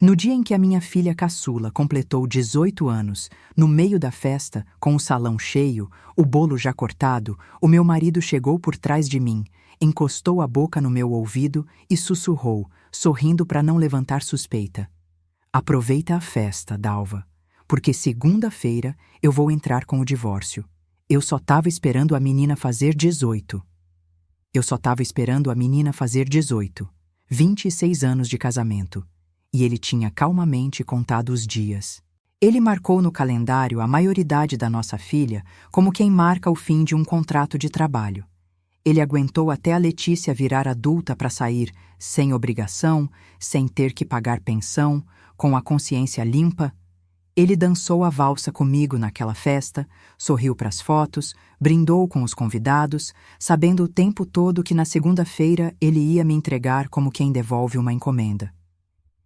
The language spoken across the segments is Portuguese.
No dia em que a minha filha caçula completou 18 anos, no meio da festa, com o salão cheio, o bolo já cortado, o meu marido chegou por trás de mim, encostou a boca no meu ouvido e sussurrou, sorrindo para não levantar suspeita. Aproveita a festa, Dalva, porque segunda-feira eu vou entrar com o divórcio. Eu só tava esperando a menina fazer 18. 26 anos de casamento. E ele tinha calmamente contado os dias. Ele marcou no calendário a maioridade da nossa filha como quem marca o fim de um contrato de trabalho. Ele aguentou até a Letícia virar adulta para sair sem obrigação, sem ter que pagar pensão, com a consciência limpa. Ele dançou a valsa comigo naquela festa, sorriu para as fotos, brindou com os convidados, sabendo o tempo todo que na segunda-feira ele ia me entregar como quem devolve uma encomenda.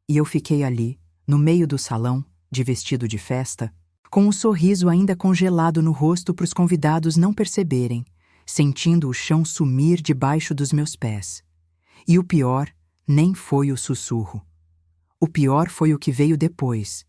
E eu fiquei ali, no meio do salão, de vestido de festa, com um sorriso ainda congelado no rosto para os convidados não perceberem, sentindo o chão sumir debaixo dos meus pés. E o pior nem foi o sussurro. O pior foi o que veio depois,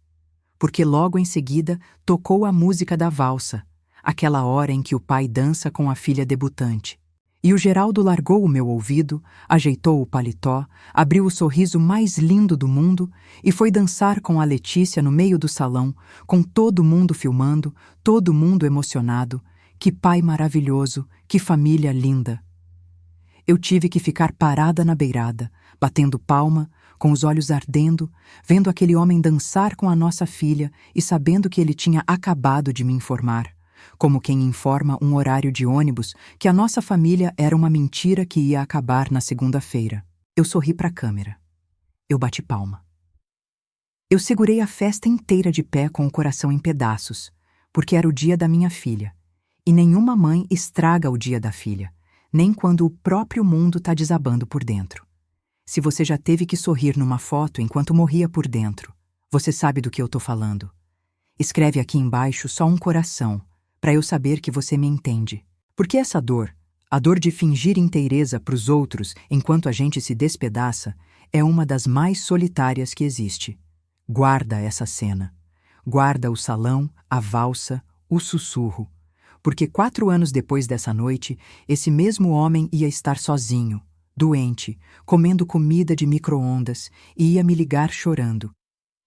porque logo em seguida tocou a música da valsa, aquela hora em que o pai dança com a filha debutante. E o Geraldo largou o meu ouvido, ajeitou o paletó, abriu o sorriso mais lindo do mundo e foi dançar com a Letícia no meio do salão, com todo mundo filmando, todo mundo emocionado. Que pai maravilhoso, que família linda! Eu tive que ficar parada na beirada, batendo palma, com os olhos ardendo, vendo aquele homem dançar com a nossa filha e sabendo que ele tinha acabado de me informar, como quem informa um horário de ônibus, que a nossa família era uma mentira que ia acabar na segunda-feira. Eu sorri para a câmera. Eu bati palma. Eu segurei a festa inteira de pé com o coração em pedaços, porque era o dia da minha filha. E nenhuma mãe estraga o dia da filha, nem quando o próprio mundo está desabando por dentro. Se você já teve que sorrir numa foto enquanto morria por dentro, você sabe do que eu tô falando. Escreve aqui embaixo só um coração, para eu saber que você me entende. Porque essa dor, a dor de fingir inteireza para os outros enquanto a gente se despedaça, é uma das mais solitárias que existe. Guarda essa cena. Guarda o salão, a valsa, o sussurro. Porque 4 anos depois dessa noite, esse mesmo homem ia estar sozinho, doente, comendo comida de micro-ondas e ia me ligar chorando.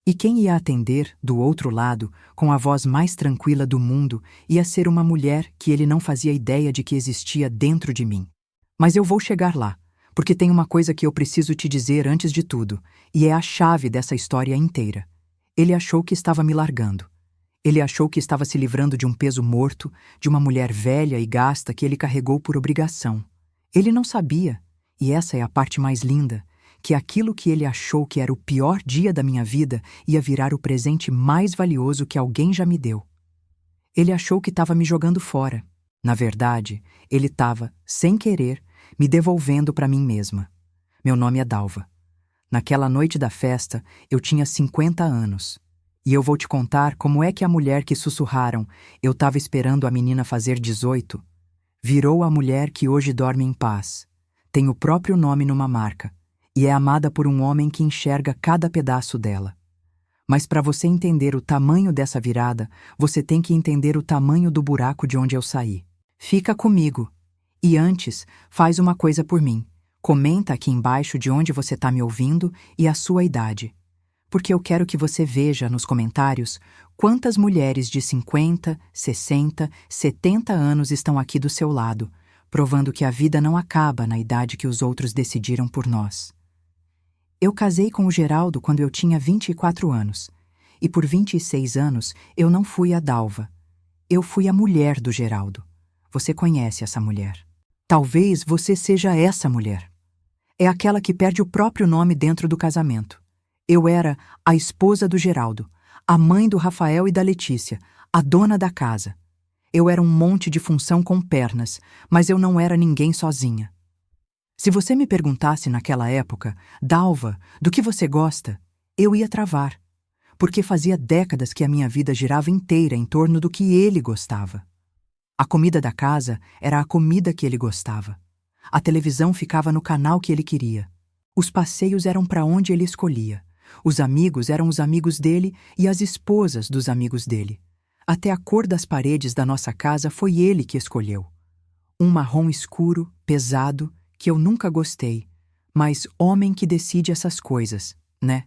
E quem ia atender, do outro lado, com a voz mais tranquila do mundo, ia ser uma mulher que ele não fazia ideia de que existia dentro de mim. Mas eu vou chegar lá, porque tem uma coisa que eu preciso te dizer antes de tudo, e é a chave dessa história inteira. Ele achou que estava me largando. Ele achou que estava se livrando de um peso morto, de uma mulher velha e gasta que ele carregou por obrigação. Ele não sabia, e essa é a parte mais linda, que aquilo que ele achou que era o pior dia da minha vida ia virar o presente mais valioso que alguém já me deu. Ele achou que estava me jogando fora. Na verdade, ele estava, sem querer, me devolvendo para mim mesma. Meu nome é Dalva. Naquela noite da festa, eu tinha 50 anos. E eu vou te contar como é que a mulher que sussurraram "eu estava esperando a menina fazer 18", virou a mulher que hoje dorme em paz. Tem o próprio nome numa marca. E é amada por um homem que enxerga cada pedaço dela. Mas para você entender o tamanho dessa virada, você tem que entender o tamanho do buraco de onde eu saí. Fica comigo. E antes, faz uma coisa por mim. Comenta aqui embaixo de onde você está me ouvindo e a sua idade. Porque eu quero que você veja nos comentários quantas mulheres de 50, 60, 70 anos estão aqui do seu lado, provando que a vida não acaba na idade que os outros decidiram por nós. Eu casei com o Geraldo quando eu tinha 24 anos, e por 26 anos eu não fui a Dalva. Eu fui a mulher do Geraldo. Você conhece essa mulher. Talvez você seja essa mulher. É aquela que perde o próprio nome dentro do casamento. Eu era a esposa do Geraldo, a mãe do Rafael e da Letícia, a dona da casa. Eu era um monte de função com pernas, mas eu não era ninguém sozinha. Se você me perguntasse naquela época, Dalva, do que você gosta? Eu ia travar, porque fazia décadas que a minha vida girava inteira em torno do que ele gostava. A comida da casa era a comida que ele gostava. A televisão ficava no canal que ele queria. Os passeios eram para onde ele escolhia, Os amigos eram os amigos dele e as esposas dos amigos dele. Até a cor das paredes da nossa casa foi ele que escolheu. Um marrom escuro, pesado, que eu nunca gostei. Mas homem que decide essas coisas, né?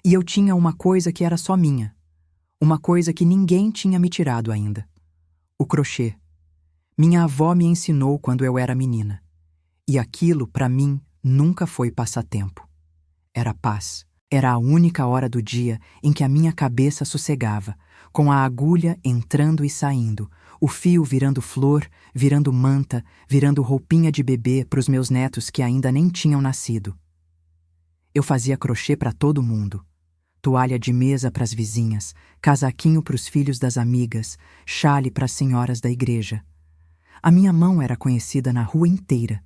E eu tinha uma coisa que era só minha. Uma coisa que ninguém tinha me tirado ainda. O crochê. Minha avó me ensinou quando eu era menina. E aquilo, para mim, nunca foi passatempo. Era paz. Era a única hora do dia em que a minha cabeça sossegava, com a agulha entrando e saindo, o fio virando flor, virando manta, virando roupinha de bebê para os meus netos que ainda nem tinham nascido. Eu fazia crochê para todo mundo. Toalha de mesa para as vizinhas, casaquinho para os filhos das amigas, chale para as senhoras da igreja. A minha mão era conhecida na rua inteira.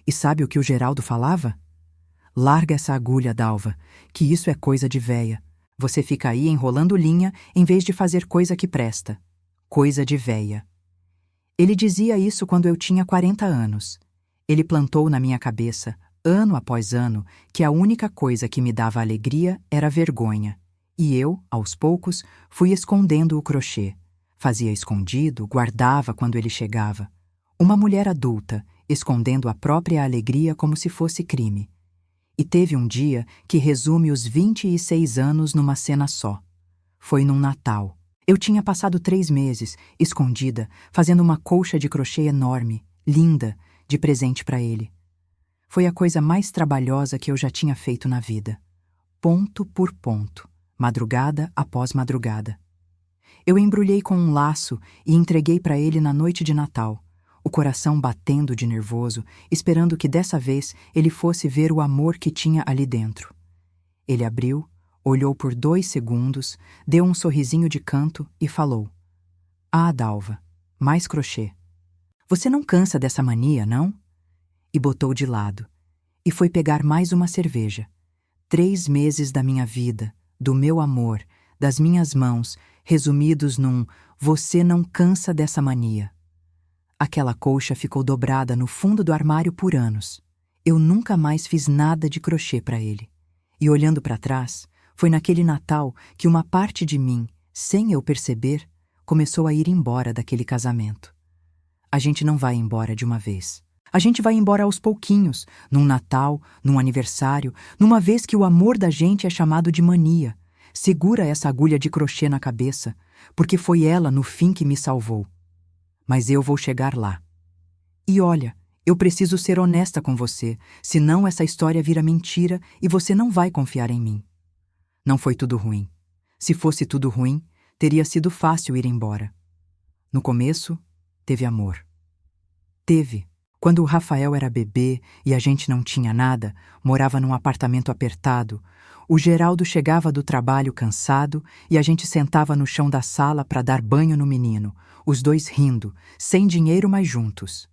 E sabe o que o Geraldo falava? Larga essa agulha, Dalva, que isso é coisa de véia. Você fica aí enrolando linha em vez de fazer coisa que presta. Coisa de véia. Ele dizia isso quando eu tinha 40 anos. Ele plantou na minha cabeça, ano após ano, que a única coisa que me dava alegria era vergonha. E eu, aos poucos, fui escondendo o crochê. Fazia escondido, guardava quando ele chegava. Uma mulher adulta, escondendo a própria alegria como se fosse crime. E teve um dia que resume os 26 anos numa cena só. Foi num Natal. Eu tinha passado 3 meses, escondida, fazendo uma colcha de crochê enorme, linda, de presente para ele. Foi a coisa mais trabalhosa que eu já tinha feito na vida. Ponto por ponto, madrugada após madrugada. Eu embrulhei com um laço e entreguei para ele na noite de Natal, o coração batendo de nervoso, esperando que dessa vez ele fosse ver o amor que tinha ali dentro. Ele abriu, olhou por 2 segundos, deu um sorrisinho de canto e falou: "Ah, Dalva, mais crochê. Você não cansa dessa mania, não?" E botou de lado. E foi pegar mais uma cerveja. 3 meses da minha vida, do meu amor, das minhas mãos, resumidos num "você não cansa dessa mania". Aquela colcha ficou dobrada no fundo do armário por anos. Eu nunca mais fiz nada de crochê para ele. E olhando para trás, foi naquele Natal que uma parte de mim, sem eu perceber, começou a ir embora daquele casamento. A gente não vai embora de uma vez. A gente vai embora aos pouquinhos, num Natal, num aniversário, numa vez que o amor da gente é chamado de mania. Segura essa agulha de crochê na cabeça, porque foi ela, no fim, que me salvou. Mas eu vou chegar lá. E olha, eu preciso ser honesta com você, senão essa história vira mentira e você não vai confiar em mim. Não foi tudo ruim. Se fosse tudo ruim, teria sido fácil ir embora. No começo, teve amor. Teve. Quando o Rafael era bebê e a gente não tinha nada, morava num apartamento apertado, o Geraldo chegava do trabalho cansado e a gente sentava no chão da sala para dar banho no menino, os dois rindo, sem dinheiro, mas juntos.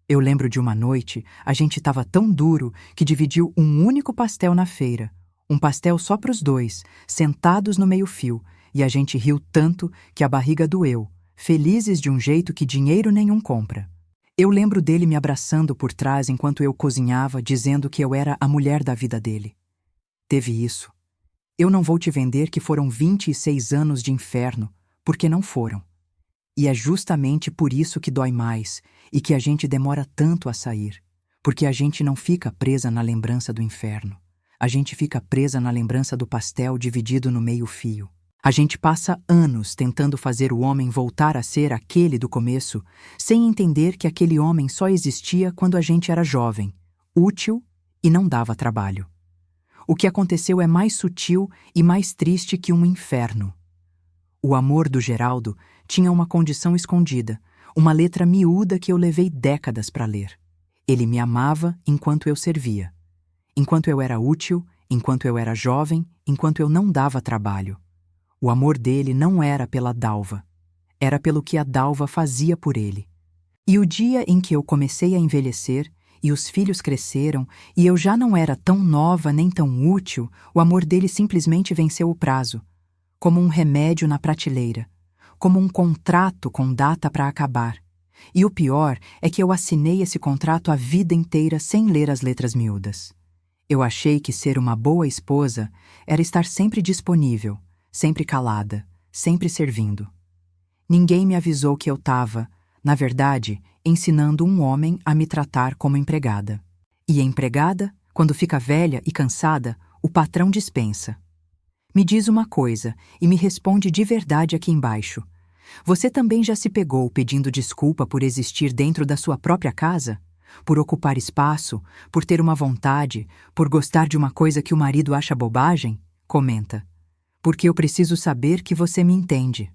Eu lembro de uma noite, a gente estava tão duro que dividiu um único pastel na feira, um pastel só para os dois, sentados no meio-fio, e a gente riu tanto que a barriga doeu, felizes de um jeito que dinheiro nenhum compra. Eu lembro dele me abraçando por trás enquanto eu cozinhava, dizendo que eu era a mulher da vida dele. Teve isso. Eu não vou te vender que foram 26 anos de inferno, porque não foram. E é justamente por isso que dói mais e que a gente demora tanto a sair, porque a gente não fica presa na lembrança do inferno. A gente fica presa na lembrança do pastel dividido no meio-fio. A gente passa anos tentando fazer o homem voltar a ser aquele do começo, sem entender que aquele homem só existia quando a gente era jovem, útil e não dava trabalho. O que aconteceu é mais sutil e mais triste que um inferno. O amor do Geraldo tinha uma condição escondida, uma letra miúda que eu levei décadas para ler. Ele me amava enquanto eu servia. Enquanto eu era útil, enquanto eu era jovem, enquanto eu não dava trabalho. O amor dele não era pela Dalva. Era pelo que a Dalva fazia por ele. E o dia em que eu comecei a envelhecer, e os filhos cresceram, e eu já não era tão nova nem tão útil, o amor dele simplesmente venceu o prazo, como um remédio na prateleira, como um contrato com data para acabar. E o pior é que eu assinei esse contrato a vida inteira sem ler as letras miúdas. Eu achei que ser uma boa esposa era estar sempre disponível, sempre calada, sempre servindo. Ninguém me avisou que eu estava, na verdade, ensinando um homem a me tratar como empregada. E a empregada, quando fica velha e cansada, o patrão dispensa. Me diz uma coisa e me responde de verdade aqui embaixo. Você também já se pegou pedindo desculpa por existir dentro da sua própria casa? Por ocupar espaço? Por ter uma vontade? Por gostar de uma coisa que o marido acha bobagem? Comenta. Porque eu preciso saber que você me entende.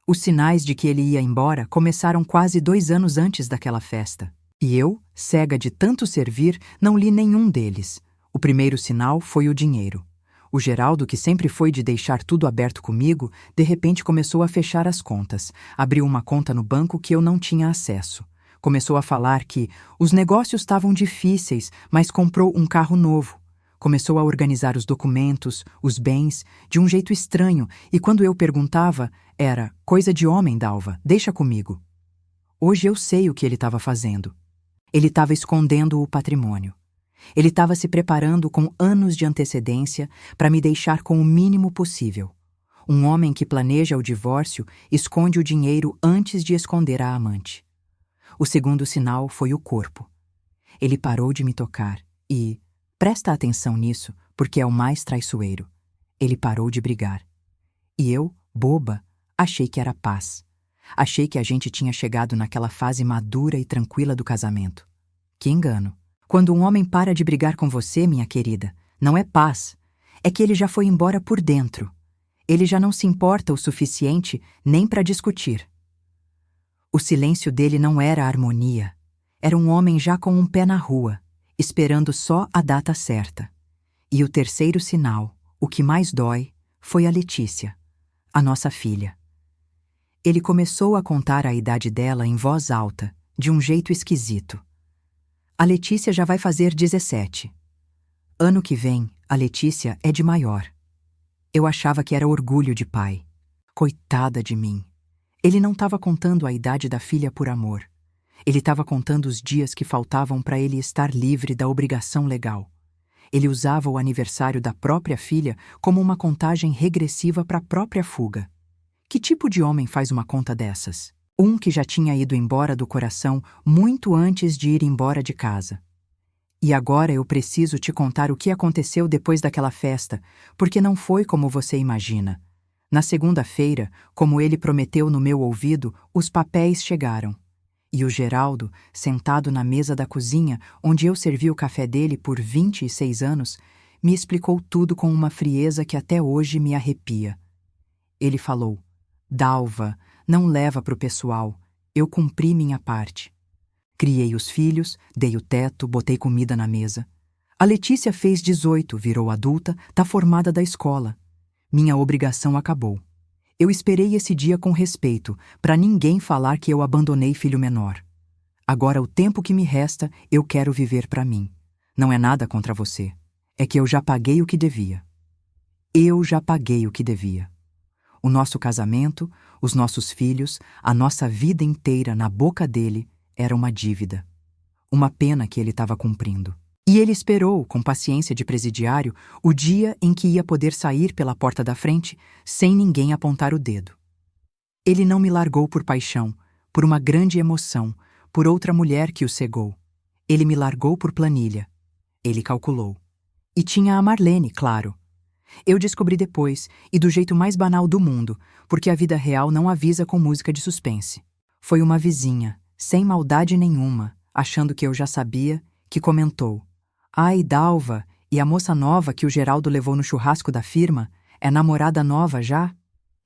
Os sinais de que ele ia embora começaram quase 2 anos antes daquela festa. E eu, cega de tanto servir, não li nenhum deles. O primeiro sinal foi o dinheiro. O Geraldo, que sempre foi de deixar tudo aberto comigo, de repente começou a fechar as contas. Abriu uma conta no banco que eu não tinha acesso. Começou a falar que os negócios estavam difíceis, mas comprou um carro novo. Começou a organizar os documentos, os bens, de um jeito estranho, e quando eu perguntava, era coisa de homem, Dalva, deixa comigo. Hoje eu sei o que ele estava fazendo. Ele estava escondendo o patrimônio. Ele estava se preparando com anos de antecedência para me deixar com o mínimo possível. Um homem que planeja o divórcio esconde o dinheiro antes de esconder a amante. O segundo sinal foi o corpo. Ele parou de me tocar e, presta atenção nisso, porque é o mais traiçoeiro, ele parou de brigar. E eu, boba, achei que era paz. Achei que a gente tinha chegado naquela fase madura e tranquila do casamento. Que engano. Quando um homem para de brigar com você, minha querida, não é paz. É que ele já foi embora por dentro. Ele já não se importa o suficiente nem para discutir. O silêncio dele não era harmonia. Era um homem já com um pé na rua, esperando só a data certa. E o terceiro sinal, o que mais dói, foi a Letícia, a nossa filha. Ele começou a contar a idade dela em voz alta, de um jeito esquisito. A Letícia já vai fazer 17. Ano que vem, a Letícia é de maior. Eu achava que era orgulho de pai. Coitada de mim. Ele não estava contando a idade da filha por amor. Ele estava contando os dias que faltavam para ele estar livre da obrigação legal. Ele usava o aniversário da própria filha como uma contagem regressiva para a própria fuga. Que tipo de homem faz uma conta dessas? Um que já tinha ido embora do coração muito antes de ir embora de casa. E agora eu preciso te contar o que aconteceu depois daquela festa, porque não foi como você imagina. Na segunda-feira, como ele prometeu no meu ouvido, os papéis chegaram. E o Geraldo, sentado na mesa da cozinha, onde eu servi o café dele por 26 anos, me explicou tudo com uma frieza que até hoje me arrepia. Ele falou: Dalva, não leva pro pessoal, eu cumpri minha parte. Criei os filhos, dei o teto, botei comida na mesa. A Letícia fez 18, virou adulta, tá formada da escola. Minha obrigação acabou. Eu esperei esse dia com respeito, para ninguém falar que eu abandonei filho menor. Agora o tempo que me resta, eu quero viver para mim. Não é nada contra você. É que eu já paguei o que devia. Eu já paguei o que devia. O nosso casamento, os nossos filhos, a nossa vida inteira na boca dele era uma dívida. Uma pena que ele estava cumprindo. E ele esperou, com paciência de presidiário, o dia em que ia poder sair pela porta da frente sem ninguém apontar o dedo. Ele não me largou por paixão, por uma grande emoção, por outra mulher que o cegou. Ele me largou por planilha. Ele calculou. E tinha a Marlene, claro. Eu descobri depois, e do jeito mais banal do mundo, porque a vida real não avisa com música de suspense. Foi uma vizinha, sem maldade nenhuma, achando que eu já sabia, que comentou: Ai, Dalva, e a moça nova que o Geraldo levou no churrasco da firma, é namorada nova já?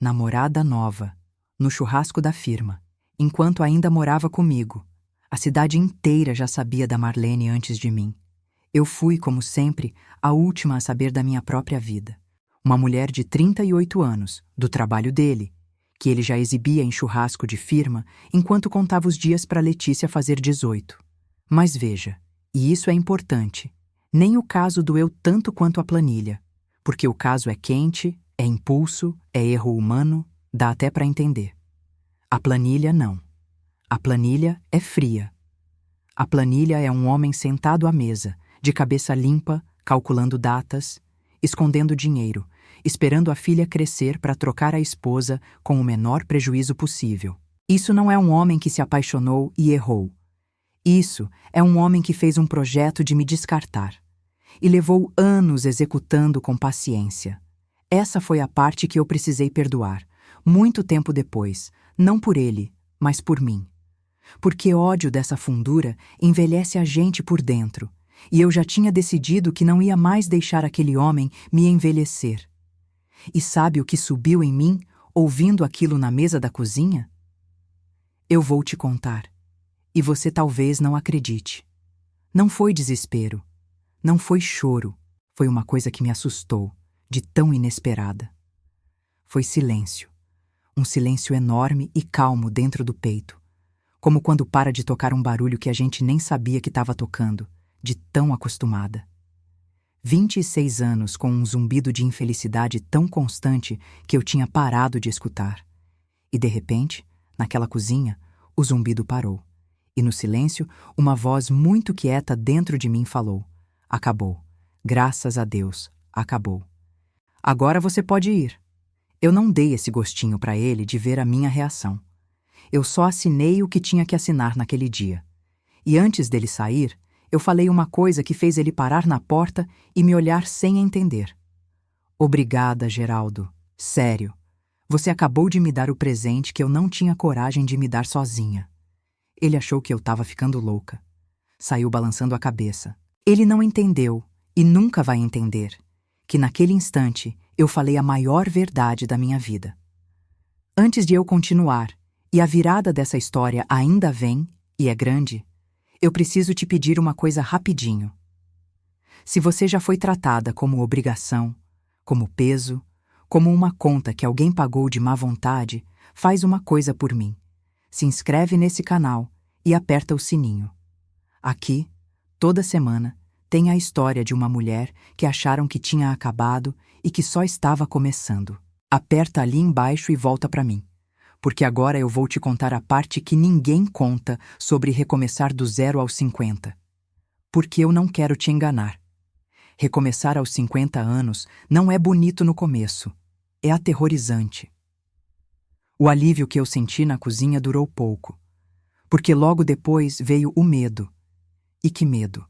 Namorada nova, no churrasco da firma, enquanto ainda morava comigo. A cidade inteira já sabia da Marlene antes de mim. Eu fui, como sempre, a última a saber da minha própria vida. Uma mulher de 38 anos, do trabalho dele, que ele já exibia em churrasco de firma enquanto contava os dias para Letícia fazer 18. Mas veja, e isso é importante, nem o caso doeu tanto quanto a planilha, porque o caso é quente, é impulso, é erro humano, dá até para entender. A planilha não. A planilha é fria. A planilha é um homem sentado à mesa, de cabeça limpa, calculando datas, escondendo dinheiro, esperando a filha crescer para trocar a esposa com o menor prejuízo possível. Isso não é um homem que se apaixonou e errou. Isso é um homem que fez um projeto de me descartar e levou anos executando com paciência. Essa foi a parte que eu precisei perdoar, muito tempo depois, não por ele, mas por mim. Porque ódio dessa fundura envelhece a gente por dentro, e eu já tinha decidido que não ia mais deixar aquele homem me envelhecer. E sabe o que subiu em mim, ouvindo aquilo na mesa da cozinha? Eu vou te contar, e você talvez não acredite. Não foi desespero, não foi choro, foi uma coisa que me assustou, de tão inesperada. Foi silêncio, um silêncio enorme e calmo dentro do peito, como quando para de tocar um barulho que a gente nem sabia que estava tocando, de tão acostumada. 26 anos com um zumbido de infelicidade tão constante que eu tinha parado de escutar. E de repente, naquela cozinha, o zumbido parou. E no silêncio, uma voz muito quieta dentro de mim falou: acabou. Graças a Deus, acabou. Agora você pode ir. Eu não dei esse gostinho para ele de ver a minha reação. Eu só assinei o que tinha que assinar naquele dia. E antes dele sair, eu falei uma coisa que fez ele parar na porta e me olhar sem entender. Obrigada, Geraldo. Sério. Você acabou de me dar o presente que eu não tinha coragem de me dar sozinha. Ele achou que eu estava ficando louca. Saiu balançando a cabeça. Ele não entendeu, e nunca vai entender, que naquele instante eu falei a maior verdade da minha vida. Antes de eu continuar, e a virada dessa história ainda vem, e é grande, eu preciso te pedir uma coisa rapidinho. Se você já foi tratada como obrigação, como peso, como uma conta que alguém pagou de má vontade, faz uma coisa por mim. Se inscreve nesse canal e aperta o sininho. Aqui, toda semana, tem a história de uma mulher que acharam que tinha acabado e que só estava começando. Aperta ali embaixo e volta para mim, porque agora eu vou te contar a parte que ninguém conta sobre recomeçar do 0 aos 50. Porque eu não quero te enganar. Recomeçar aos 50 anos não é bonito no começo, é aterrorizante. O alívio que eu senti na cozinha durou pouco, porque logo depois veio o medo. E que medo!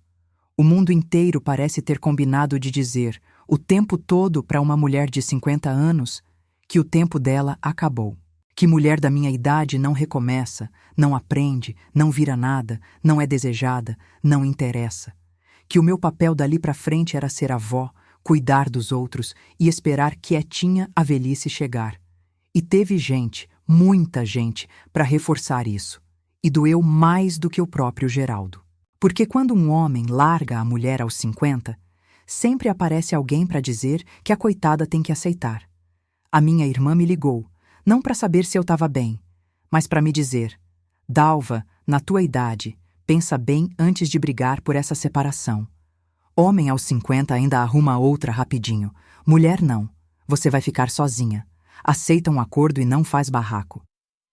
O mundo inteiro parece ter combinado de dizer, o tempo todo para uma mulher de 50 anos, que o tempo dela acabou. Que mulher da minha idade não recomeça, não aprende, não vira nada, não é desejada, não interessa. Que o meu papel dali para frente era ser avó, cuidar dos outros e esperar quietinha a velhice chegar. E teve gente, muita gente, para reforçar isso. E doeu mais do que o próprio Geraldo. Porque quando um homem larga a mulher aos 50, sempre aparece alguém para dizer que a coitada tem que aceitar. A minha irmã me ligou, não para saber se eu estava bem, mas para me dizer: Dalva, na tua idade, pensa bem antes de brigar por essa separação. Homem aos 50 ainda arruma outra rapidinho. Mulher não. Você vai ficar sozinha. Aceita um acordo e não faz barraco.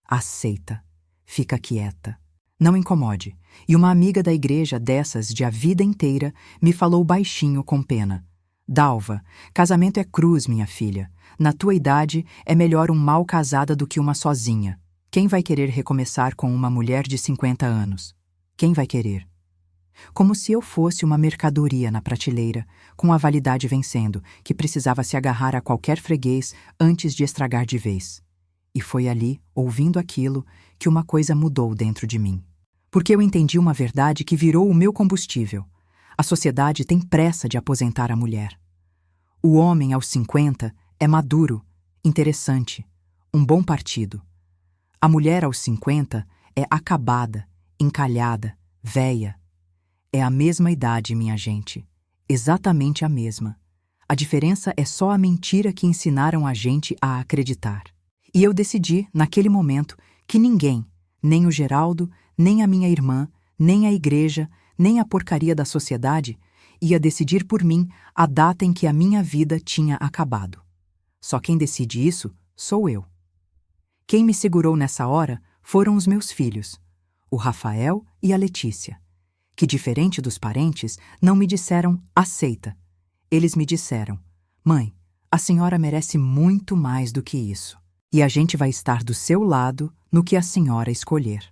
Aceita. Fica quieta. Não incomode. E uma amiga da igreja dessas de a vida inteira me falou baixinho com pena: Dalva, casamento é cruz, minha filha. Na tua idade é melhor um mal casada do que uma sozinha. Quem vai querer recomeçar com uma mulher de 50 anos? Quem vai querer? Como se eu fosse uma mercadoria na prateleira, com a validade vencendo, que precisava se agarrar a qualquer freguês antes de estragar de vez. E foi ali, ouvindo aquilo, que uma coisa mudou dentro de mim. Porque eu entendi uma verdade que virou o meu combustível. A sociedade tem pressa de aposentar a mulher. O homem aos 50 é maduro, interessante, um bom partido. A mulher aos 50 é acabada, encalhada, véia. É a mesma idade, minha gente. Exatamente a mesma. A diferença é só a mentira que ensinaram a gente a acreditar. E eu decidi, naquele momento, que ninguém, nem o Geraldo, nem a minha irmã, nem a igreja, nem a porcaria da sociedade, ia decidir por mim a data em que a minha vida tinha acabado. Só quem decide isso sou eu. Quem me segurou nessa hora foram os meus filhos, o Rafael e a Letícia, que, diferente dos parentes, não me disseram aceita, Eles me disseram: Mãe, a senhora merece muito mais do que isso. E a gente vai estar do seu lado no que a senhora escolher.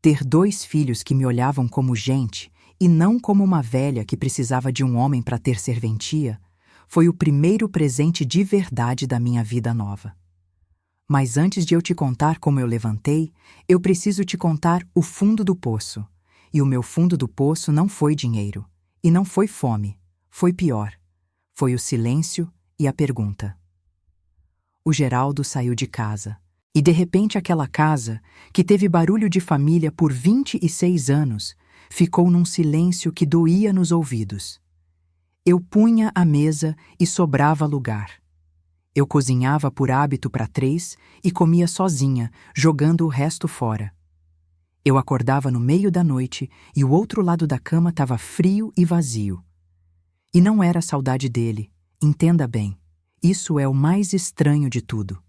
Ter 2 filhos que me olhavam como gente e não como uma velha que precisava de um homem para ter serventia foi o primeiro presente de verdade da minha vida nova. Mas antes de eu te contar como eu levantei, eu preciso te contar o fundo do poço. E o meu fundo do poço não foi dinheiro, e não foi fome, foi pior. Foi o silêncio e a pergunta. O Geraldo saiu de casa, e de repente aquela casa, que teve barulho de família por 26 anos, ficou num silêncio que doía nos ouvidos. Eu punha a mesa e sobrava lugar. Eu cozinhava por hábito para 3 e comia sozinha, jogando o resto fora. Eu acordava no meio da noite e o outro lado da cama estava frio e vazio. E não era saudade dele, entenda bem. Isso é o mais estranho de tudo.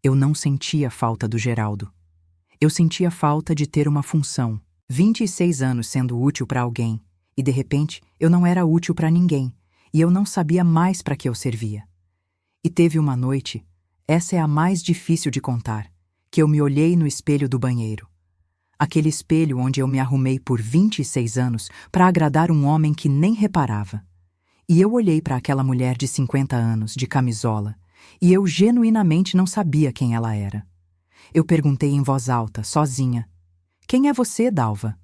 Eu não sentia falta do Geraldo. Eu sentia falta de ter uma função. 26 anos sendo útil para alguém, e de repente eu não era útil para ninguém, e eu não sabia mais para que eu servia. E teve uma noite, essa é a mais difícil de contar, que eu me olhei no espelho do banheiro. Aquele espelho onde eu me arrumei por 26 anos para agradar um homem que nem reparava. E eu olhei para aquela mulher de 50 anos, de camisola, e eu genuinamente não sabia quem ela era. Eu perguntei em voz alta, sozinha: Quem é você, Dalva?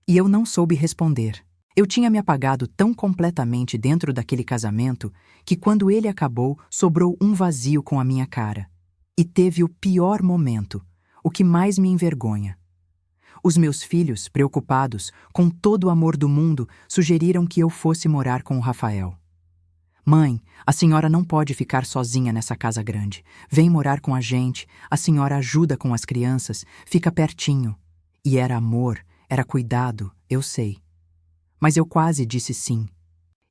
E eu não soube responder. Eu tinha me apagado tão completamente dentro daquele casamento que quando ele acabou, sobrou um vazio com a minha cara. E teve o pior momento, o que mais me envergonha. Os meus filhos, preocupados, com todo o amor do mundo, sugeriram que eu fosse morar com o Rafael. Mãe, a senhora não pode ficar sozinha nessa casa grande. Vem morar com a gente, a senhora ajuda com as crianças, fica pertinho. E era amor, era cuidado, eu sei. Mas eu quase disse sim.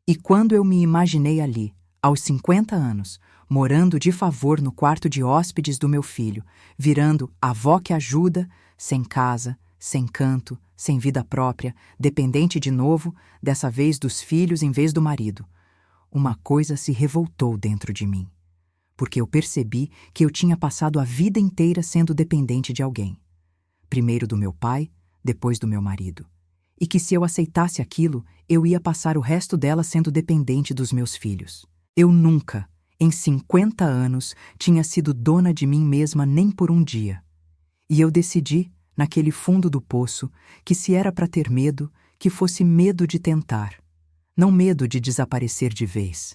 E quando eu me imaginei ali, aos 50 anos, morando de favor no quarto de hóspedes do meu filho, virando a avó que ajuda, sem casa, sem canto, sem vida própria, dependente de novo, dessa vez dos filhos em vez do marido, uma coisa se revoltou dentro de mim, porque eu percebi que eu tinha passado a vida inteira sendo dependente de alguém. Primeiro do meu pai, depois do meu marido. E que se eu aceitasse aquilo, eu ia passar o resto dela sendo dependente dos meus filhos. Eu nunca, em 50 anos, tinha sido dona de mim mesma nem por um dia. E eu decidi, naquele fundo do poço, que se era para ter medo, que fosse medo de tentar, não medo de desaparecer de vez.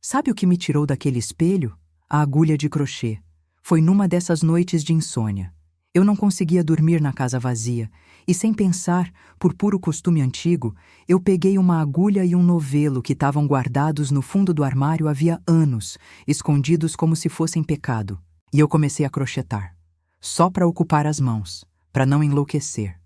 Sabe o que me tirou daquele espelho? A agulha de crochê. Foi numa dessas noites de insônia. Eu não conseguia dormir na casa vazia, e sem pensar, por puro costume antigo, eu peguei uma agulha e um novelo que estavam guardados no fundo do armário havia anos, escondidos como se fossem pecado, e eu comecei a crochetar, só para ocupar as mãos, para não enlouquecer.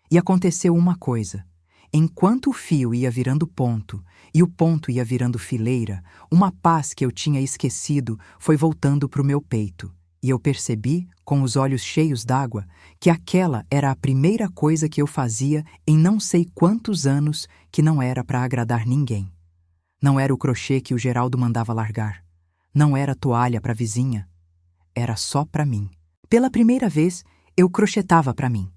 E aconteceu uma coisa. Enquanto o fio ia virando ponto, e o ponto ia virando fileira, uma paz que eu tinha esquecido foi voltando para o meu peito. E eu percebi, com os olhos cheios d'água, que aquela era a primeira coisa que eu fazia em não sei quantos anos que não era para agradar ninguém. Não era o crochê que o Geraldo mandava largar. Não era toalha para a vizinha. Era só para mim. Pela primeira vez, eu crochetava para mim.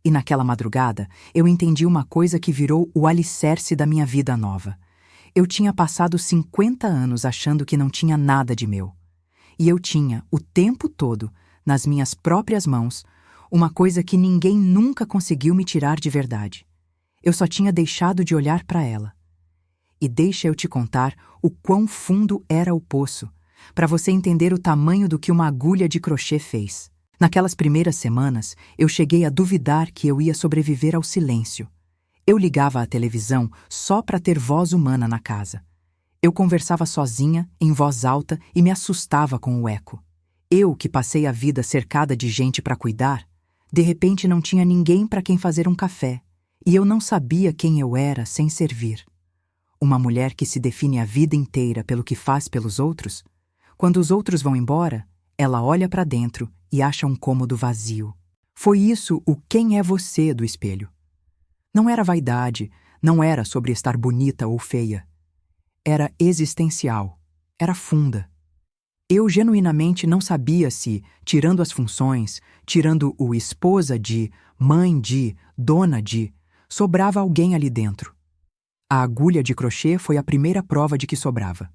E naquela madrugada, eu entendi uma coisa que virou o alicerce da minha vida nova. Eu tinha passado 50 anos achando que não tinha nada de meu. E eu tinha, o tempo todo, nas minhas próprias mãos, uma coisa que ninguém nunca conseguiu me tirar de verdade. Eu só tinha deixado de olhar para ela. E deixa eu te contar o quão fundo era o poço, para você entender o tamanho do que uma agulha de crochê fez. Naquelas primeiras semanas, eu cheguei a duvidar que eu ia sobreviver ao silêncio. Eu ligava a televisão só para ter voz humana na casa. Eu conversava sozinha, em voz alta, e me assustava com o eco. Eu, que passei a vida cercada de gente para cuidar, de repente não tinha ninguém para quem fazer um café, e eu não sabia quem eu era sem servir. Uma mulher que se define a vida inteira pelo que faz pelos outros, quando os outros vão embora, ela olha para dentro e acha um cômodo vazio. Foi isso o quem é você do espelho. Não era vaidade, não era sobre estar bonita ou feia. era existencial, era funda. Eu genuinamente não sabia se, tirando as funções, tirando o esposa de, mãe de, dona de, sobrava alguém ali dentro. A agulha de crochê foi a primeira prova de que sobrava.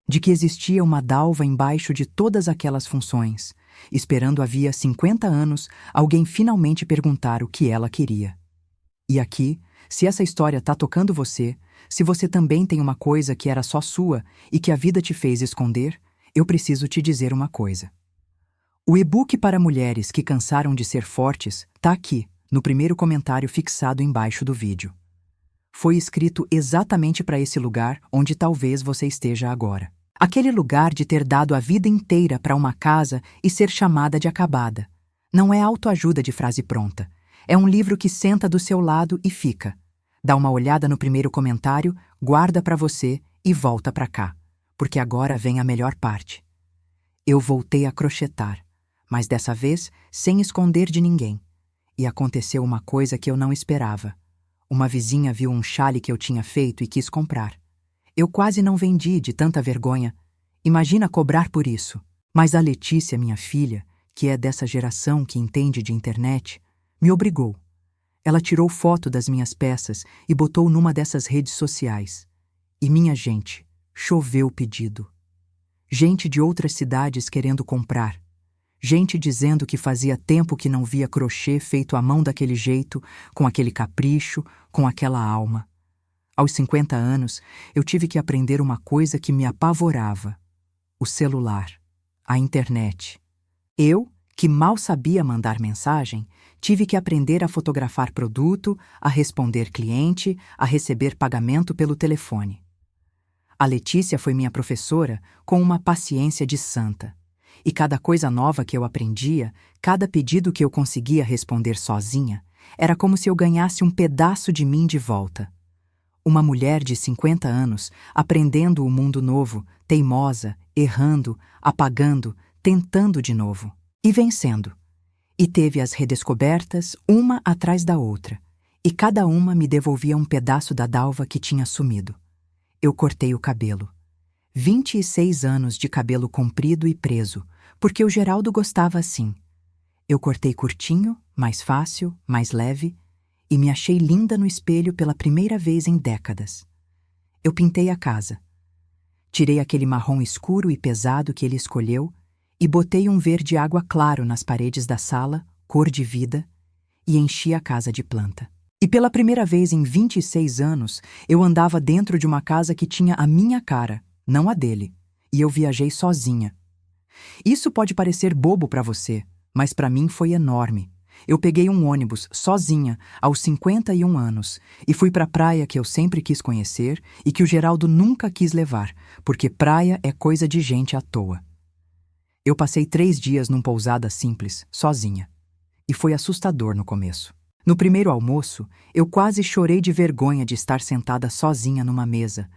De que existia uma dalva embaixo de todas aquelas funções, esperando havia 50 anos alguém finalmente perguntar o que ela queria. E aqui, se essa história tá tocando você, se você também tem uma coisa que era só sua e que a vida te fez esconder, eu preciso te dizer uma coisa. O e-book para mulheres que cansaram de ser fortes tá aqui, no primeiro comentário fixado embaixo do vídeo. Foi escrito exatamente para esse lugar onde talvez você esteja agora. Aquele lugar de ter dado a vida inteira para uma casa e ser chamada de acabada. Não é autoajuda de frase pronta. É um livro que senta do seu lado e fica. Dá uma olhada no primeiro comentário, guarda para você e volta para cá, porque agora vem a melhor parte. Eu voltei a crochetar, mas dessa vez sem esconder de ninguém. E aconteceu uma coisa que eu não esperava. Uma vizinha viu um chale que eu tinha feito e quis comprar. Eu quase não vendi de tanta vergonha. Imagina cobrar por isso. Mas a Letícia, minha filha, que é dessa geração que entende de internet, me obrigou. Ela tirou foto das minhas peças e botou numa dessas redes sociais. E minha gente, choveu pedido. Gente de outras cidades querendo comprar. Gente dizendo que fazia tempo que não via crochê feito à mão daquele jeito, com aquele capricho, com aquela alma. Aos 50 anos, eu tive que aprender uma coisa que me apavorava. O celular, a internet. Eu, que mal sabia mandar mensagem, tive que aprender a fotografar produto, a responder cliente, a receber pagamento pelo telefone. A Letícia foi minha professora com uma paciência de santa. E cada coisa nova que eu aprendia, cada pedido que eu conseguia responder sozinha, era como se eu ganhasse um pedaço de mim de volta. Uma mulher de 50 anos, aprendendo o mundo novo, teimosa, errando, apagando, tentando de novo. E vencendo. E teve as redescobertas, uma atrás da outra. E cada uma me devolvia um pedaço da dalva que tinha sumido. Eu cortei o cabelo. 26 anos de cabelo comprido e preso, porque o Geraldo gostava assim. Eu cortei curtinho, mais fácil, mais leve, e me achei linda no espelho pela primeira vez em décadas. Eu pintei a casa. Tirei aquele marrom escuro e pesado que ele escolheu e botei um verde água claro nas paredes da sala, cor de vida, e enchi a casa de planta. E pela primeira vez em 26 anos, eu andava dentro de uma casa que tinha a minha cara, não a dele, e eu viajei sozinha. Isso pode parecer bobo para você, mas para mim foi enorme. Eu peguei um ônibus sozinha aos 51 anos e fui para a praia que eu sempre quis conhecer e que o Geraldo nunca quis levar, porque praia é coisa de gente à toa. Eu passei 3 dias num pousada simples, sozinha. E foi assustador no começo. No primeiro almoço, eu quase chorei de vergonha de estar sentada sozinha numa mesa,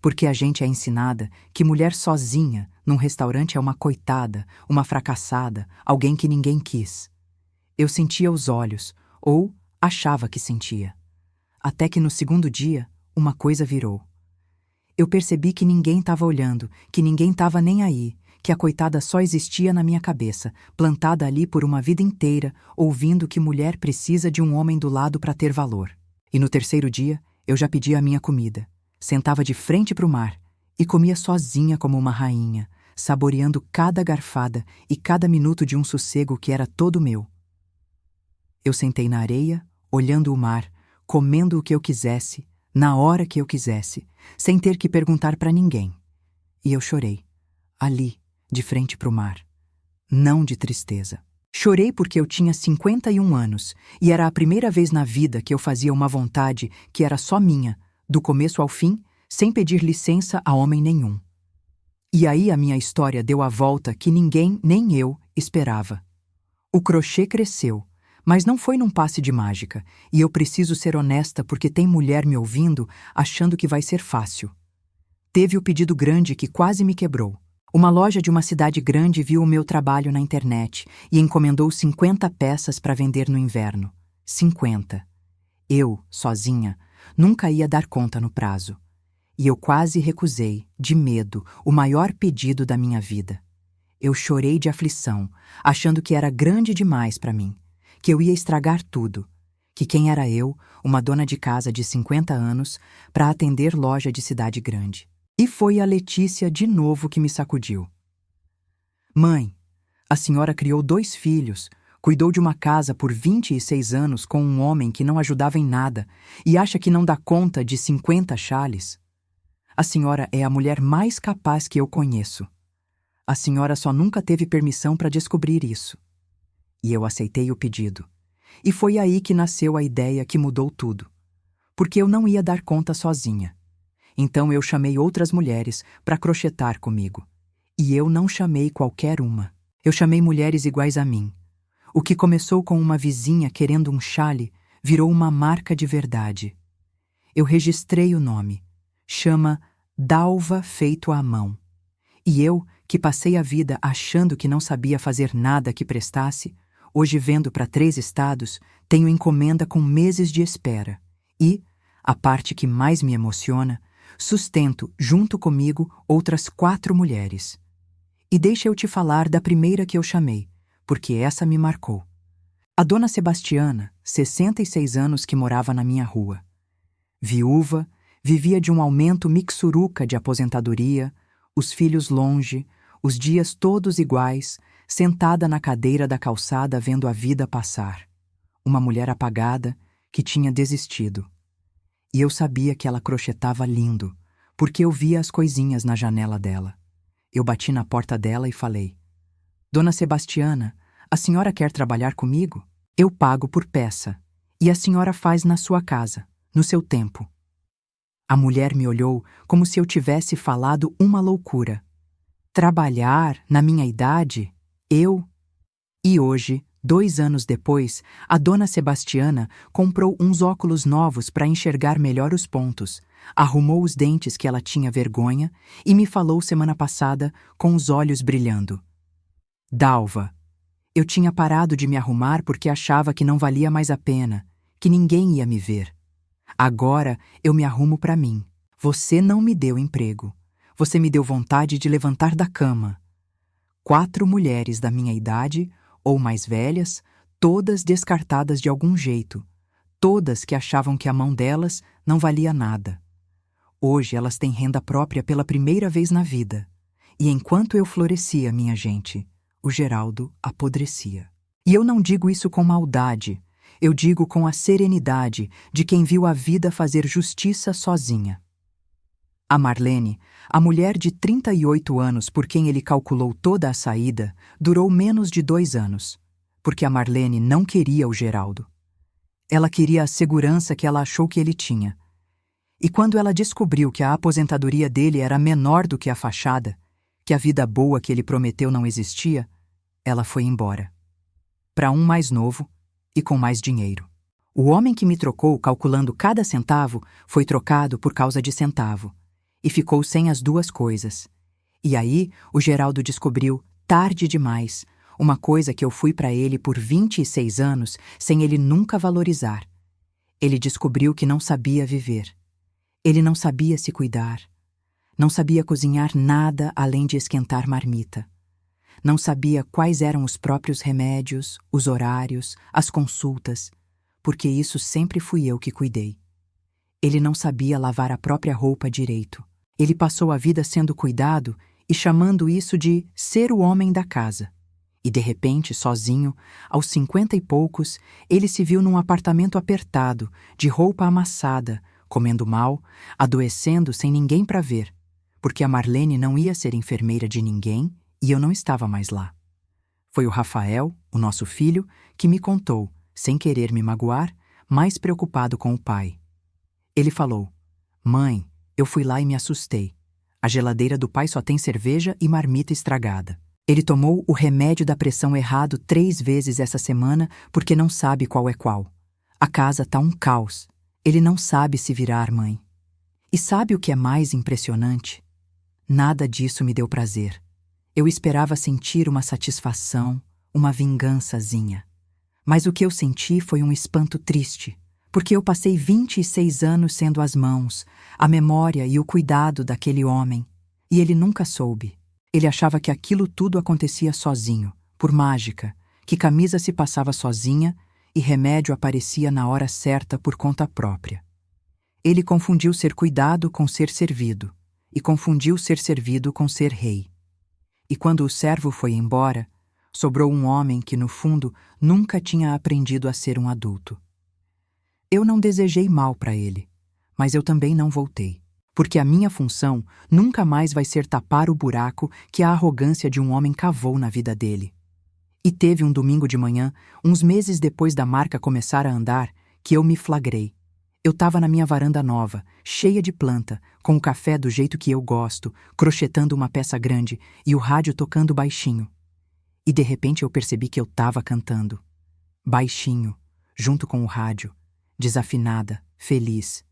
porque a gente é ensinada que mulher sozinha num restaurante é uma coitada, uma fracassada, alguém que ninguém quis. Eu sentia os olhos, ou achava que sentia. Até que no segundo dia, uma coisa virou. Eu percebi que ninguém estava olhando, que ninguém estava nem aí, que a coitada só existia na minha cabeça, plantada ali por uma vida inteira, ouvindo que mulher precisa de um homem do lado para ter valor. E no terceiro dia, eu já pedia a minha comida. Sentava de frente para o mar e comia sozinha como uma rainha, saboreando cada garfada e cada minuto de um sossego que era todo meu. Eu sentei na areia, olhando o mar, comendo o que eu quisesse, na hora que eu quisesse, sem ter que perguntar para ninguém. E eu chorei, ali, de frente para o mar. Não de tristeza. Chorei porque eu tinha 51 anos e era a primeira vez na vida que eu fazia uma vontade que era só minha, do começo ao fim, sem pedir licença a homem nenhum. E aí a minha história deu a volta que ninguém, nem eu, esperava. O crochê cresceu, mas não foi num passe de mágica, e eu preciso ser honesta porque tem mulher me ouvindo achando que vai ser fácil. Teve o pedido grande que quase me quebrou. Uma loja de uma cidade grande viu o meu trabalho na internet e encomendou 50 peças para vender no inverno. 50. Eu, sozinha, nunca ia dar conta no prazo. E eu quase recusei, de medo, o maior pedido da minha vida. Eu chorei de aflição, achando que era grande demais para mim, que eu ia estragar tudo, que quem era eu, uma dona de casa de 50 anos, para atender loja de cidade grande. E foi a Letícia de novo que me sacudiu. Mãe, a senhora criou 2 filhos, cuidou de uma casa por 26 anos com um homem que não ajudava em nada e acha que não dá conta de 50 chales? A senhora é a mulher mais capaz que eu conheço. A senhora só nunca teve permissão para descobrir isso. E eu aceitei o pedido. E foi aí que nasceu a ideia que mudou tudo. Porque eu não ia dar conta sozinha. Então eu chamei outras mulheres para crochetar comigo. E eu não chamei qualquer uma. Eu chamei mulheres iguais a mim. O que começou com uma vizinha querendo um chale virou uma marca de verdade. Eu registrei o nome. Chama Dalva Feito à Mão. E eu, que passei a vida achando que não sabia fazer nada que prestasse, hoje vendo para 3 estados, tenho encomenda com meses de espera. E, a parte que mais me emociona, sustento, junto comigo, outras 4 mulheres. E deixa eu te falar da primeira que eu chamei, porque essa me marcou. A dona Sebastiana, 66 anos, que morava na minha rua. Viúva, vivia de um aumento mixuruca de aposentadoria, os filhos longe, os dias todos iguais, sentada na cadeira da calçada vendo a vida passar. Uma mulher apagada que tinha desistido. E eu sabia que ela crochetava lindo, porque eu via as coisinhas na janela dela. Eu bati na porta dela e falei: Dona Sebastiana, a senhora quer trabalhar comigo? Eu pago por peça, e a senhora faz na sua casa, no seu tempo. A mulher me olhou como se eu tivesse falado uma loucura. Trabalhar, na minha idade? Eu? E hoje, 2 anos depois, a dona Sebastiana comprou uns óculos novos para enxergar melhor os pontos, arrumou os dentes que ela tinha vergonha e me falou semana passada com os olhos brilhando. Dalva, eu tinha parado de me arrumar porque achava que não valia mais a pena, que ninguém ia me ver. Agora eu me arrumo para mim. Você não me deu emprego. Você me deu vontade de levantar da cama. 4 mulheres da minha idade, ou mais velhas, todas descartadas de algum jeito. Todas que achavam que a mão delas não valia nada. Hoje elas têm renda própria pela primeira vez na vida. E enquanto eu florescia, minha gente, o Geraldo apodrecia. E eu não digo isso com maldade. Eu digo com a serenidade de quem viu a vida fazer justiça sozinha. A Marlene, a mulher de 38 anos por quem ele calculou toda a saída, durou menos de 2 anos, porque a Marlene não queria o Geraldo. Ela queria a segurança que ela achou que ele tinha. E quando ela descobriu que a aposentadoria dele era menor do que a fachada, que a vida boa que ele prometeu não existia, ela foi embora. Para um mais novo e com mais dinheiro. O homem que me trocou calculando cada centavo foi trocado por causa de centavo. E ficou sem as 2 coisas. E aí o Geraldo descobriu, tarde demais, uma coisa que eu fui para ele por 26 anos sem ele nunca valorizar. Ele descobriu que não sabia viver. Ele não sabia se cuidar. Não sabia cozinhar nada além de esquentar marmita. Não sabia quais eram os próprios remédios, os horários, as consultas, porque isso sempre fui eu que cuidei. Ele não sabia lavar a própria roupa direito. Ele passou a vida sendo cuidado e chamando isso de ser o homem da casa. E de repente, sozinho, aos 50 e poucos, ele se viu num apartamento apertado, de roupa amassada, comendo mal, adoecendo sem ninguém para ver, porque a Marlene não ia ser enfermeira de ninguém e eu não estava mais lá. Foi o Rafael, o nosso filho, que me contou, sem querer me magoar, mais preocupado com o pai. Ele falou: Mãe, eu fui lá e me assustei. A geladeira do pai só tem cerveja e marmita estragada. Ele tomou o remédio da pressão errado 3 vezes essa semana porque não sabe qual é qual. A casa tá um caos. Ele não sabe se virar, mãe. E sabe o que é mais impressionante? Nada disso me deu prazer. Eu esperava sentir uma satisfação, uma vingançazinha. Mas o que eu senti foi um espanto triste, Porque eu passei 26 anos sendo as mãos, a memória e o cuidado daquele homem. E ele nunca soube. Ele achava que aquilo tudo acontecia sozinho, por mágica, que camisa se passava sozinha e remédio aparecia na hora certa por conta própria. Ele confundiu ser cuidado com ser servido, e confundiu ser servido com ser rei. E quando o servo foi embora, sobrou um homem que, no fundo, nunca tinha aprendido a ser um adulto. Eu não desejei mal para ele, mas eu também não voltei, porque a minha função nunca mais vai ser tapar o buraco que a arrogância de um homem cavou na vida dele. E teve um domingo de manhã, uns meses depois da marca começar a andar, que eu me flagrei. Eu estava na minha varanda nova, cheia de planta, com o café do jeito que eu gosto, crochetando uma peça grande e o rádio tocando baixinho. E de repente eu percebi que eu estava cantando. Baixinho, junto com o rádio, desafinada, feliz.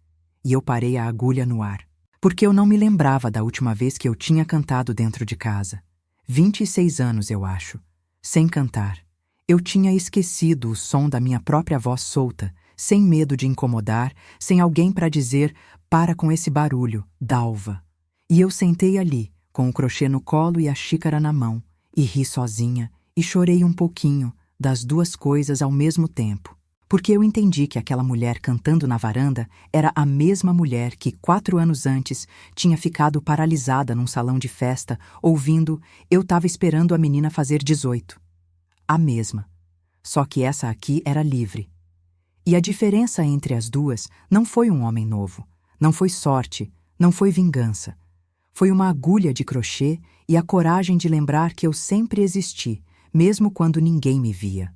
E eu parei a agulha no ar. Porque eu não me lembrava da última vez que eu tinha cantado dentro de casa. 26 anos, eu acho. Sem cantar. Eu tinha esquecido o som da minha própria voz solta, sem medo de incomodar, sem alguém para dizer, para com esse barulho, Dalva. E eu sentei ali, com o crochê no colo e a xícara na mão, e ri sozinha, e chorei um pouquinho, das duas coisas ao mesmo tempo. Porque eu entendi que aquela mulher cantando na varanda era a mesma mulher que 4 anos antes tinha ficado paralisada num salão de festa, ouvindo Eu tava esperando a menina fazer 18. A mesma. Só que essa aqui era livre. E a diferença entre as duas não foi um homem novo, não foi sorte, não foi vingança. Foi uma agulha de crochê e a coragem de lembrar que eu sempre existi, mesmo quando ninguém me via.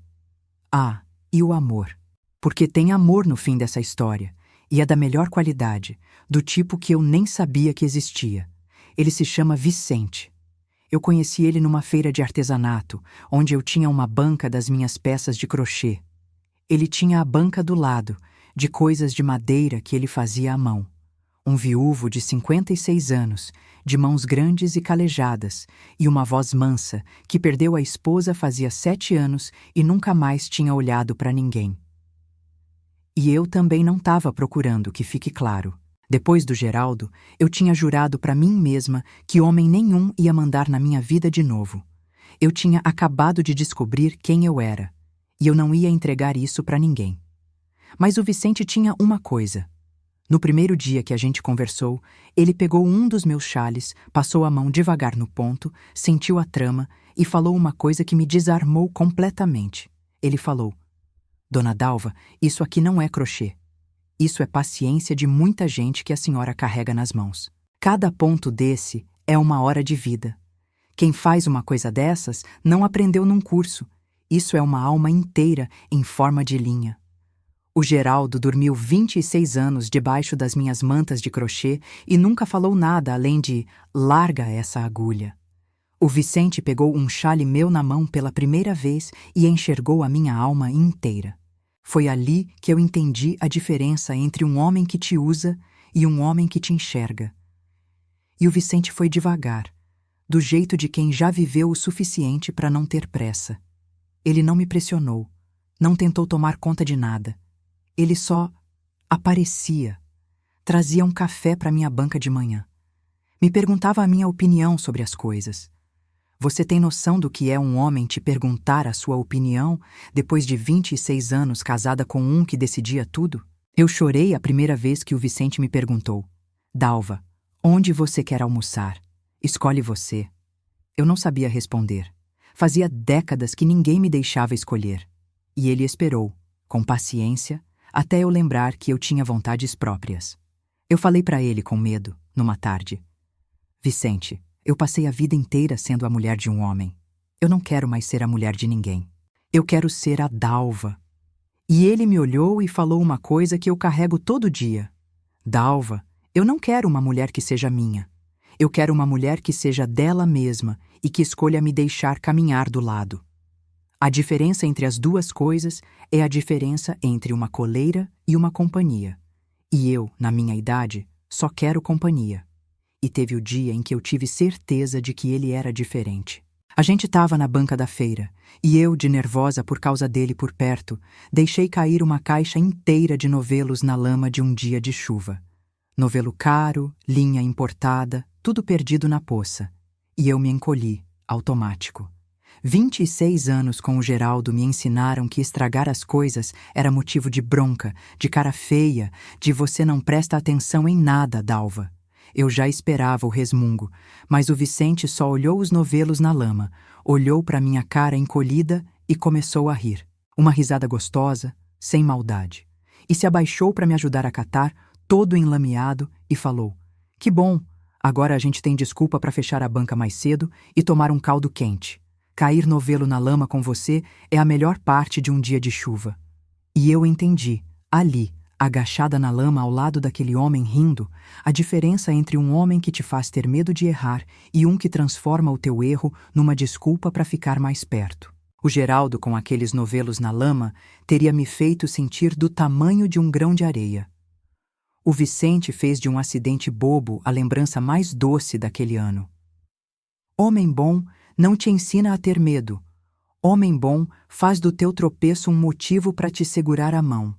Ah, e o amor. Porque tem amor no fim dessa história, e é da melhor qualidade, do tipo que eu nem sabia que existia. Ele se chama Vicente. Eu conheci ele numa feira de artesanato, onde eu tinha uma banca das minhas peças de crochê. Ele tinha a banca do lado, de coisas de madeira que ele fazia à mão. Um viúvo de 56 anos, de mãos grandes e calejadas, e uma voz mansa, que perdeu a esposa fazia 7 anos e nunca mais tinha olhado para ninguém. E eu também não estava procurando, que fique claro. Depois do Geraldo, eu tinha jurado para mim mesma que homem nenhum ia mandar na minha vida de novo. Eu tinha acabado de descobrir quem eu era, e eu não ia entregar isso para ninguém. Mas o Vicente tinha uma coisa. No primeiro dia que a gente conversou, ele pegou um dos meus chales, passou a mão devagar no ponto, sentiu a trama e falou uma coisa que me desarmou completamente. Ele falou: Dona Dalva, isso aqui não é crochê. Isso é paciência de muita gente que a senhora carrega nas mãos. Cada ponto desse é uma hora de vida. Quem faz uma coisa dessas não aprendeu num curso. Isso é uma alma inteira em forma de linha. O Geraldo dormiu 26 anos debaixo das minhas mantas de crochê e nunca falou nada além de larga essa agulha. O Vicente pegou um chale meu na mão pela primeira vez e enxergou a minha alma inteira. Foi ali que eu entendi a diferença entre um homem que te usa e um homem que te enxerga. E o Vicente foi devagar, do jeito de quem já viveu o suficiente para não ter pressa. Ele não me pressionou, não tentou tomar conta de nada. Ele só aparecia, trazia um café para minha banca de manhã. Me perguntava a minha opinião sobre as coisas. Você tem noção do que é um homem te perguntar a sua opinião depois de 26 anos casada com um que decidia tudo? Eu chorei a primeira vez que o Vicente me perguntou: Dalva, onde você quer almoçar? Escolhe você. Eu não sabia responder. Fazia décadas que ninguém me deixava escolher. E ele esperou, com paciência, até eu lembrar que eu tinha vontades próprias. Eu falei para ele com medo, numa tarde: Vicente, eu passei a vida inteira sendo a mulher de um homem. Eu não quero mais ser a mulher de ninguém. Eu quero ser a Dalva. E ele me olhou e falou uma coisa que eu carrego todo dia. Dalva, eu não quero uma mulher que seja minha. Eu quero uma mulher que seja dela mesma e que escolha me deixar caminhar do lado. A diferença entre as duas coisas é a diferença entre uma coleira e uma companhia. E eu, na minha idade, só quero companhia. E teve o dia em que eu tive certeza de que ele era diferente. A gente estava na banca da feira, e eu, de nervosa por causa dele por perto, deixei cair uma caixa inteira de novelos na lama de um dia de chuva. Novelo caro, linha importada, tudo perdido na poça. E eu me encolhi, automático. 26 anos com o Geraldo me ensinaram que estragar as coisas era motivo de bronca, de cara feia, de você não presta atenção em nada, Dalva. Eu já esperava o resmungo, mas o Vicente só olhou os novelos na lama, olhou para minha cara encolhida e começou a rir. Uma risada gostosa, sem maldade. E se abaixou para me ajudar a catar, todo enlameado, e falou: "Que bom, agora a gente tem desculpa para fechar a banca mais cedo e tomar um caldo quente. Cair novelo na lama com você é a melhor parte de um dia de chuva." E eu entendi, ali, agachada na lama ao lado daquele homem rindo, a diferença entre um homem que te faz ter medo de errar e um que transforma o teu erro numa desculpa para ficar mais perto. O Geraldo, com aqueles novelos na lama, teria me feito sentir do tamanho de um grão de areia. O Vicente fez de um acidente bobo a lembrança mais doce daquele ano. Homem bom não te ensina a ter medo. Homem bom faz do teu tropeço um motivo para te segurar a mão.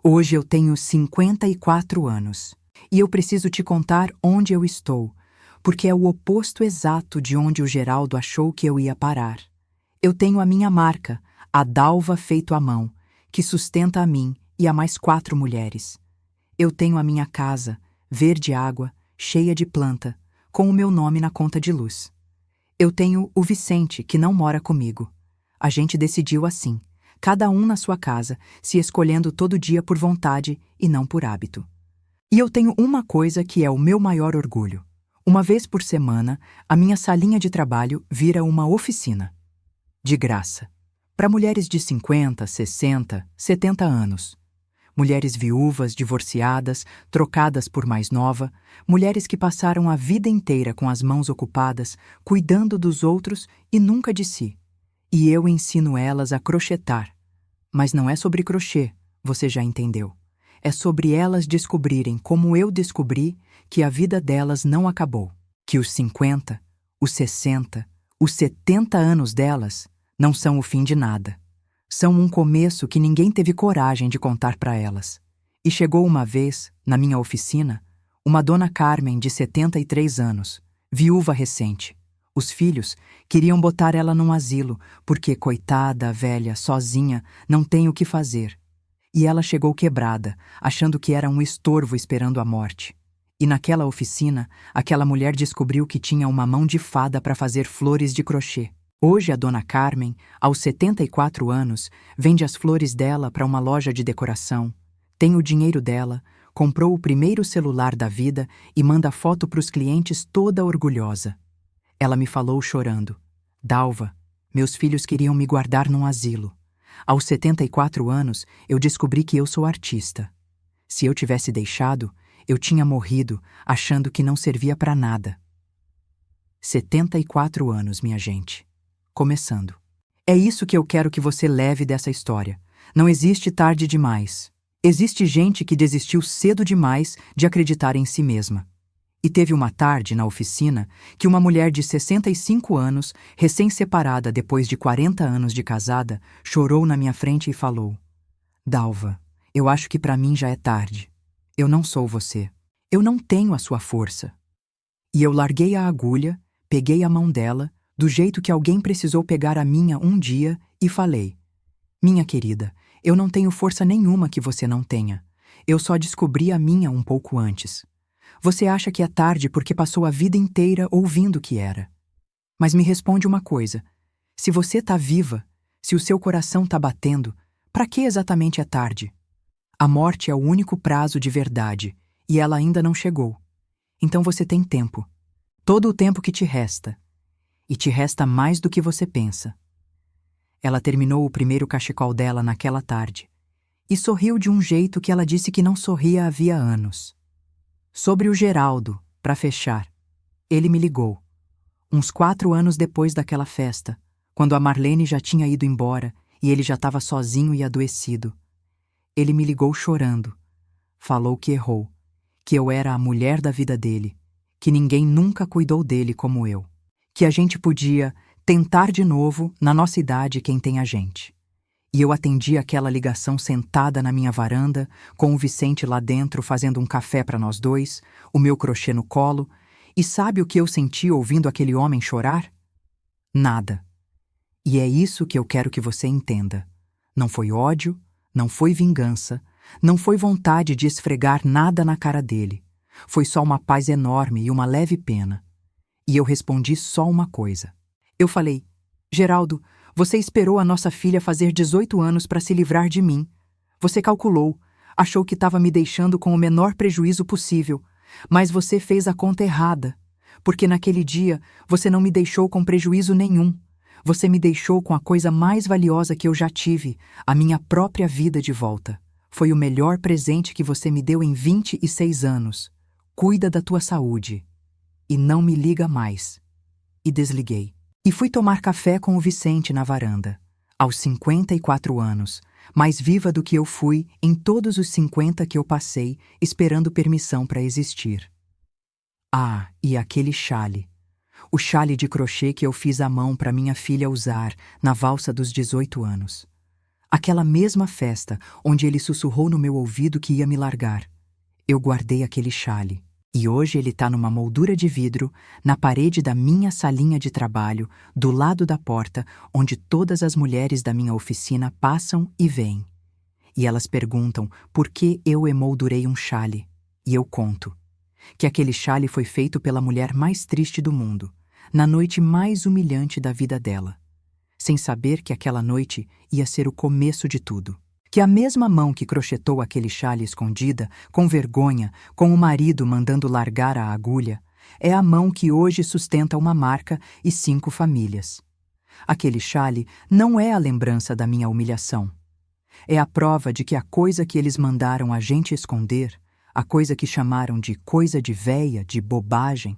Hoje eu tenho 54 anos e eu preciso te contar onde eu estou, porque é o oposto exato de onde o Geraldo achou que eu ia parar. Eu tenho a minha marca, a Dalva feito à mão, que sustenta a mim e a mais 4 mulheres. Eu tenho a minha casa, verde água, cheia de planta, com o meu nome na conta de luz. Eu tenho o Vicente, que não mora comigo. A gente decidiu assim, cada um na sua casa, se escolhendo todo dia por vontade e não por hábito. E eu tenho uma coisa que é o meu maior orgulho. Uma vez por semana, a minha salinha de trabalho vira uma oficina. De graça. Para mulheres de 50, 60, 70 anos. Mulheres viúvas, divorciadas, trocadas por mais nova, mulheres que passaram a vida inteira com as mãos ocupadas, cuidando dos outros e nunca de si. E eu ensino elas a crochetar. Mas não é sobre crochê, você já entendeu. É sobre elas descobrirem, como eu descobri, que a vida delas não acabou. Que os 50, os 60, os 70 anos delas não são o fim de nada. São um começo que ninguém teve coragem de contar para elas. E chegou uma vez, na minha oficina, uma dona Carmen de 73 anos, viúva recente. Os filhos queriam botar ela num asilo, porque, coitada, velha, sozinha, não tem o que fazer. E ela chegou quebrada, achando que era um estorvo esperando a morte. E naquela oficina, aquela mulher descobriu que tinha uma mão de fada para fazer flores de crochê. Hoje a dona Carmen, aos 74 anos, vende as flores dela para uma loja de decoração, tem o dinheiro dela, comprou o primeiro celular da vida e manda foto para os clientes toda orgulhosa. Ela me falou chorando: "Dalva, meus filhos queriam me guardar num asilo. Aos 74 anos, eu descobri que eu sou artista. Se eu tivesse deixado, eu tinha morrido achando que não servia para nada." 74 anos, minha gente. Começando. É isso que eu quero que você leve dessa história. Não existe tarde demais. Existe gente que desistiu cedo demais de acreditar em si mesma. E teve uma tarde, na oficina, que uma mulher de 65 anos, recém-separada depois de 40 anos de casada, chorou na minha frente e falou: "Dalva, eu acho que para mim já é tarde. Eu não sou você. Eu não tenho a sua força." E eu larguei a agulha, peguei a mão dela, do jeito que alguém precisou pegar a minha um dia, e falei: "Minha querida, eu não tenho força nenhuma que você não tenha. Eu só descobri a minha um pouco antes. Você acha que é tarde porque passou a vida inteira ouvindo que era. Mas me responde uma coisa: se você tá viva, se o seu coração tá batendo, para que exatamente é tarde? A morte é o único prazo de verdade, e ela ainda não chegou. Então você tem tempo. Todo o tempo que te resta. E te resta mais do que você pensa." Ela terminou o primeiro cachecol dela naquela tarde e sorriu de um jeito que ela disse que não sorria havia anos. Sobre o Geraldo, para fechar, ele me ligou. Uns 4 anos depois daquela festa, quando a Marlene já tinha ido embora e ele já estava sozinho e adoecido. Ele me ligou chorando. Falou que errou, que eu era a mulher da vida dele, que ninguém nunca cuidou dele como eu. que a gente podia tentar de novo, na nossa idade, quem tem a gente. E eu atendi aquela ligação sentada na minha varanda, com o Vicente lá dentro fazendo um café para nós dois, o meu crochê no colo, e sabe o que eu senti ouvindo aquele homem chorar? Nada. E é isso que eu quero que você entenda. Não foi ódio, não foi vingança, não foi vontade de esfregar nada na cara dele. Foi só uma paz enorme e uma leve pena. E eu respondi só uma coisa. Eu falei: Geraldo, você esperou a nossa filha fazer 18 anos para se livrar de mim. Você calculou, achou que estava me deixando com o menor prejuízo possível, mas você fez a conta errada, porque naquele dia você não me deixou com prejuízo nenhum. Você me deixou com a coisa mais valiosa que eu já tive, a minha própria vida de volta. Foi o melhor presente que você me deu em 26 anos. Cuida da tua saúde. E não me liga mais. E desliguei. E fui tomar café com o Vicente na varanda, aos 54 anos, mais viva do que eu fui em todos os 50 que eu passei esperando permissão para existir. Ah, e aquele chale. O chale de crochê que eu fiz à mão para minha filha usar na valsa dos 18 anos. Aquela mesma festa onde ele sussurrou no meu ouvido que ia me largar. Eu guardei aquele chale. E hoje ele está numa moldura de vidro, na parede da minha salinha de trabalho, do lado da porta, onde todas as mulheres da minha oficina passam e vêm. E elas perguntam por que eu emoldurei um chale. E eu conto que aquele chale foi feito pela mulher mais triste do mundo, na noite mais humilhante da vida dela, sem saber que aquela noite ia ser o começo de tudo. Que a mesma mão que crochetou aquele chale escondida, com vergonha, com o marido mandando largar a agulha, é a mão que hoje sustenta uma marca e 5 famílias. Aquele chale não é a lembrança da minha humilhação. É a prova de que a coisa que eles mandaram a gente esconder, a coisa que chamaram de coisa de véia, de bobagem,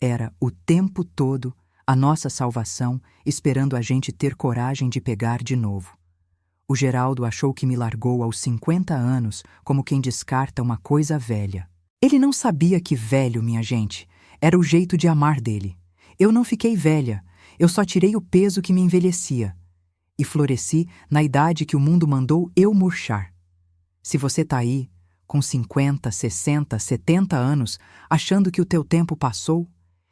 era o tempo todo a nossa salvação esperando a gente ter coragem de pegar de novo. O Geraldo achou que me largou aos 50 anos como quem descarta uma coisa velha. Ele não sabia que velho, minha gente, era o jeito de amar dele. Eu não fiquei velha, eu só tirei o peso que me envelhecia. E floresci na idade que o mundo mandou eu murchar. Se você tá aí, com 50, 60, 70 anos, achando que o teu tempo passou,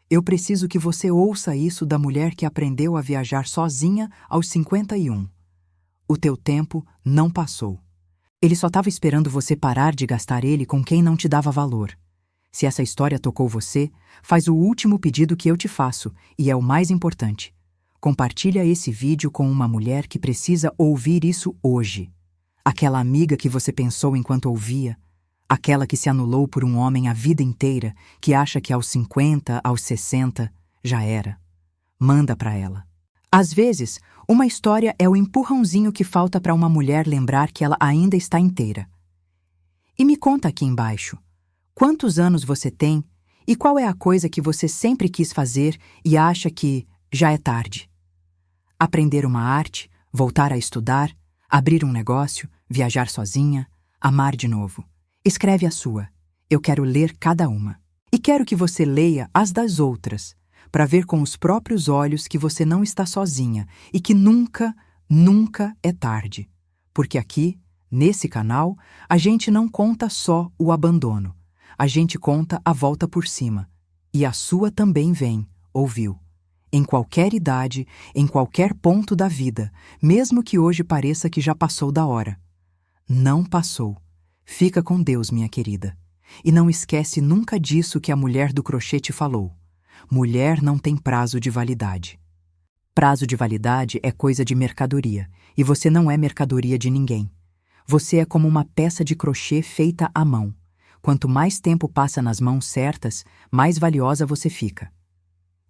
eu preciso que você ouça isso da mulher que aprendeu a viajar sozinha aos 51. O teu tempo não passou. Ele só estava esperando você parar de gastar ele com quem não te dava valor. Se essa história tocou você, faz o último pedido que eu te faço, e é o mais importante. Compartilha esse vídeo com uma mulher que precisa ouvir isso hoje. Aquela amiga que você pensou enquanto ouvia, aquela que se anulou por um homem a vida inteira, que acha que aos 50, aos 60, já era. Manda para ela. Às vezes, uma história é o empurrãozinho que falta para uma mulher lembrar que ela ainda está inteira. E me conta aqui embaixo, quantos anos você tem e qual é a coisa que você sempre quis fazer e acha que já é tarde? Aprender uma arte, voltar a estudar, abrir um negócio, viajar sozinha, amar de novo. Escreve a sua. Eu quero ler cada uma. E quero que você leia as das outras, para ver com os próprios olhos que você não está sozinha e que nunca, nunca é tarde. Porque aqui, nesse canal, a gente não conta só o abandono. A gente conta a volta por cima. E a sua também vem, ouviu? Em qualquer idade, em qualquer ponto da vida, mesmo que hoje pareça que já passou da hora. Não passou. Fica com Deus, minha querida. E não esquece nunca disso que a mulher do crochê te falou. Mulher não tem prazo de validade. Prazo de validade é coisa de mercadoria, e você não é mercadoria de ninguém. Você é como uma peça de crochê feita à mão. Quanto mais tempo passa nas mãos certas, mais valiosa você fica.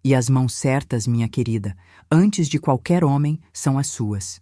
E as mãos certas, minha querida, antes de qualquer homem, são as suas.